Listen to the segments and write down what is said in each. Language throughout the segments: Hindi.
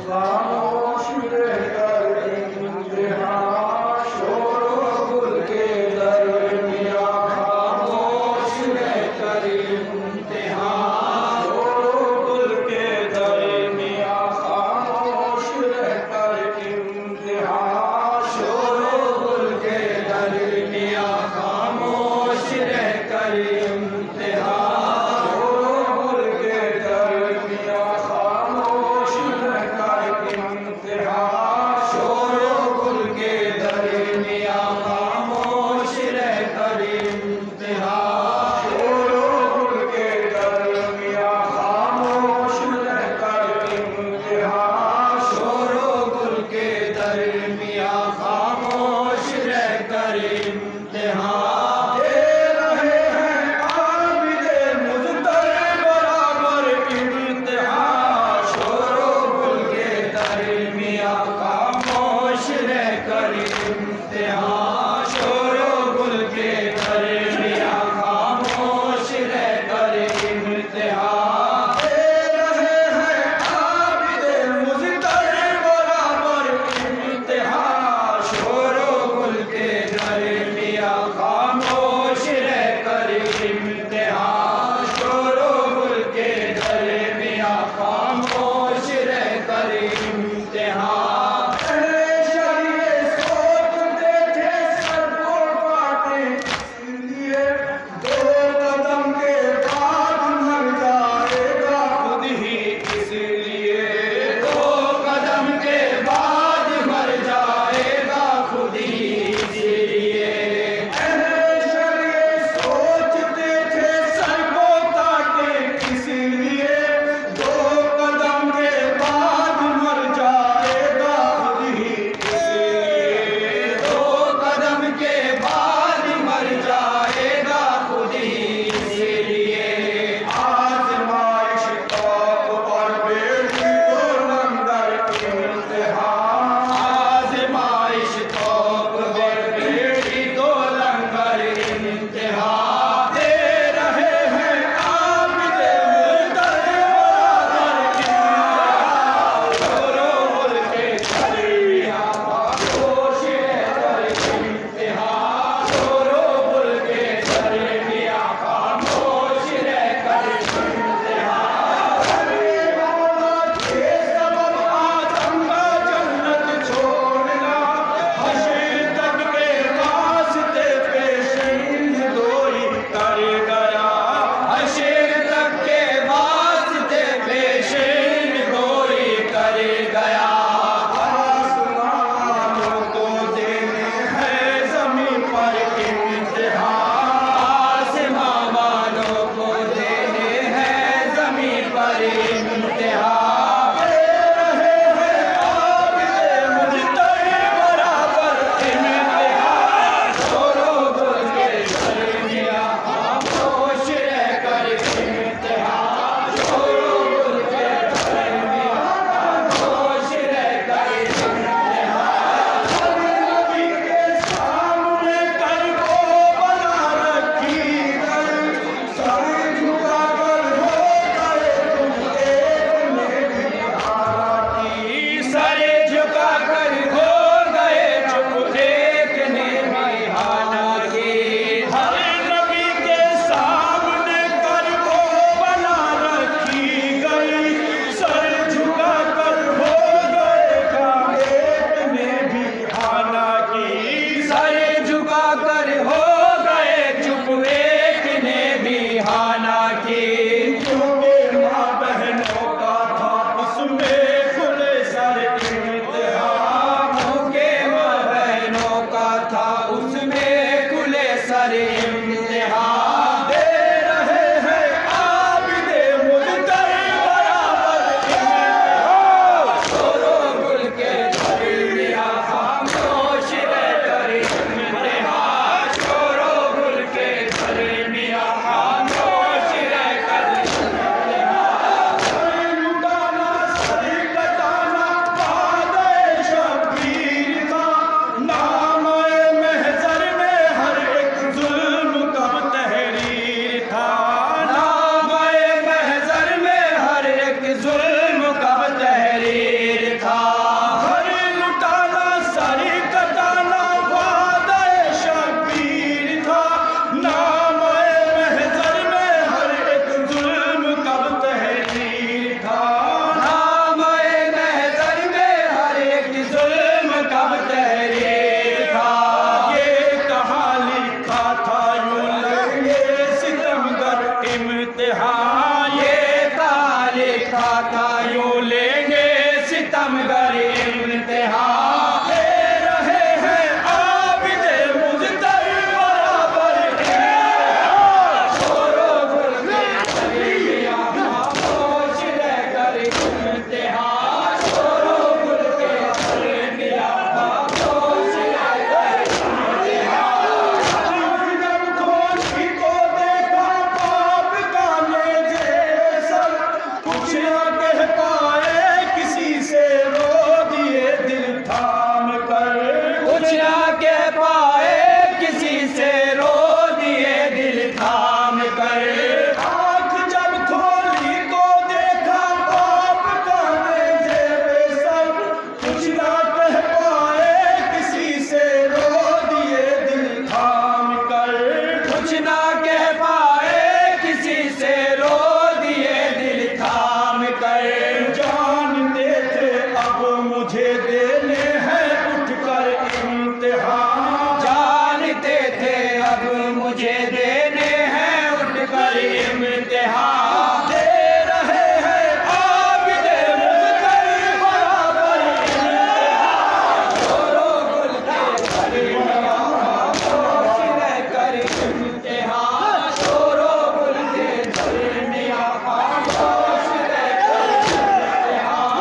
खामोश रहकर इम्तिहान शोर के दरमियाँ खामोश रहकर इम्तिहान शोर के दरमियाँ खामोश रहकर इम्तिहान शोर के दरमियाँ खामोश रहकर इम्तिहान शोर के दरमियाँ खामोश रहकर इम्तिहान सितमगर इम्तिहान दे रहे हैं आबिदे मुज़्तर बराबर शोरो गुल के दरमियां खामोश रहकर इम्तिहान शोरो गुल के दरमियां खामोश रहकर इम्तिहान जब खोली तो देखा पाप का लेजे सर कुछ न कह पाए किसी से रो दिए दिल थाम कर कुछ न कह पाए किसी से रो दिए दिल थाम कर आँख जब खोली तो देखा पाप का लेजे सर कुछ न कह पाए किसी से रो दिए दिल थाम कर कुछ न कह पाए किसी से रो दिए दिल थाम कर जानते थे अब मुझे देने हैं उठकर इम्तिहान जानते थे अब मुझे देने हैं उठकर इम्तिहान दे रहे हैं आबिदे मुज़्तर बराबर इम्तिहान शोरो गुल के दरमियां खामोश रहकर इम्तिहान शोरो गुल के दरमियां खामोश रहकर इम्तिहान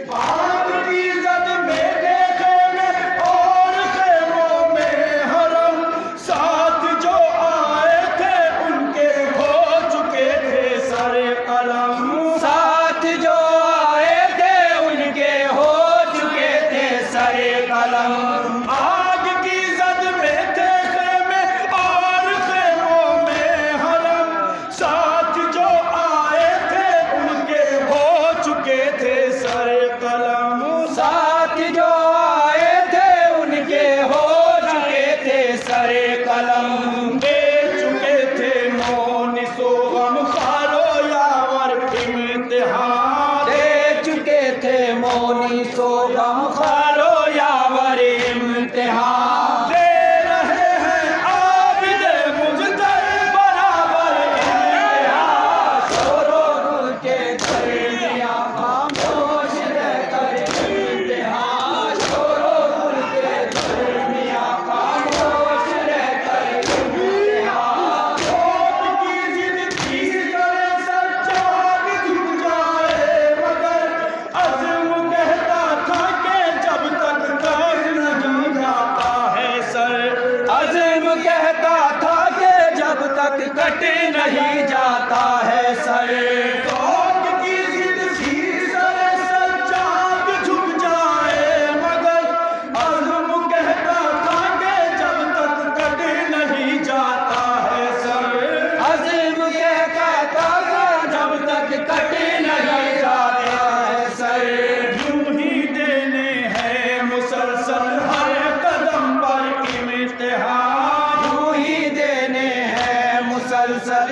बाप की इज्जत में देखे में और खेमों में हरम साथ जो आए थे उनके हो चुके थे सारे कलम साथ जो आए थे उनके हो चुके थे सारे कलम आग की जद में थे खेमे और खेमों में हरम साथ जो आए थे उनके हो चुके थे सारे कलम साथ जो आए थे उनके हो चुके थे सारे कलम दे चुके थे मोनिसो गम खारो यावर इम्तिहान दे चुके थे मोनिसो गम खारो यावर इम्तिहान दे रहे हैं आबिदे मुज़्तर बराबर इम्तिहान शोरो गुल के दरमियां खामोश रहकर इम्तिहान शोरो गुल के दरमियां खामोश रहकर इम्तिहान वोट की जिद की करे सच्चाई झुक जाए मगर अज़्म कहता था कि जब तक कट नहीं जाता है सर अज़्म कहता था कि जब तक कट नहीं जाता है सर वोट की जिद की करे सच्चाई झुक जाए मगर अज़्म कहता था कि जब तक कट नहीं जाता है सर अज़्म कहता था कि जब तक कट नहीं जाता है सर यूं ही देने हैं मुसलसल हर कदम पर इम्तिहान यूं ही देने हैं मुसलसल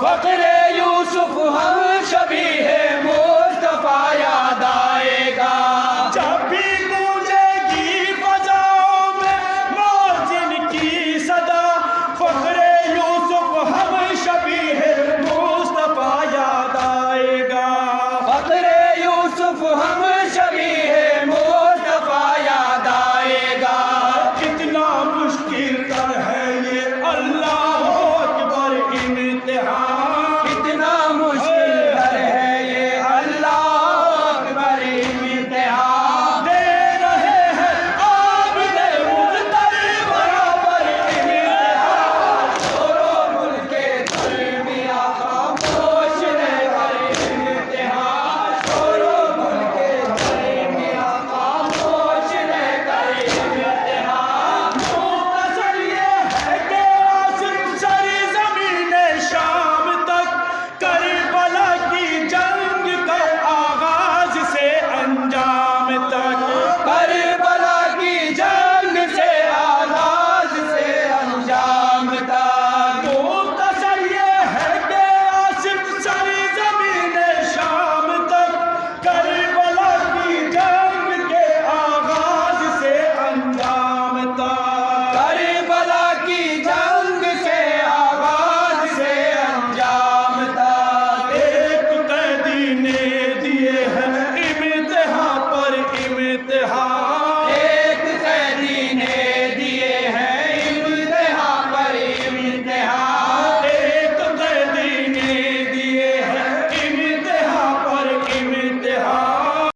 फक्रे यूसुफ हम शबीह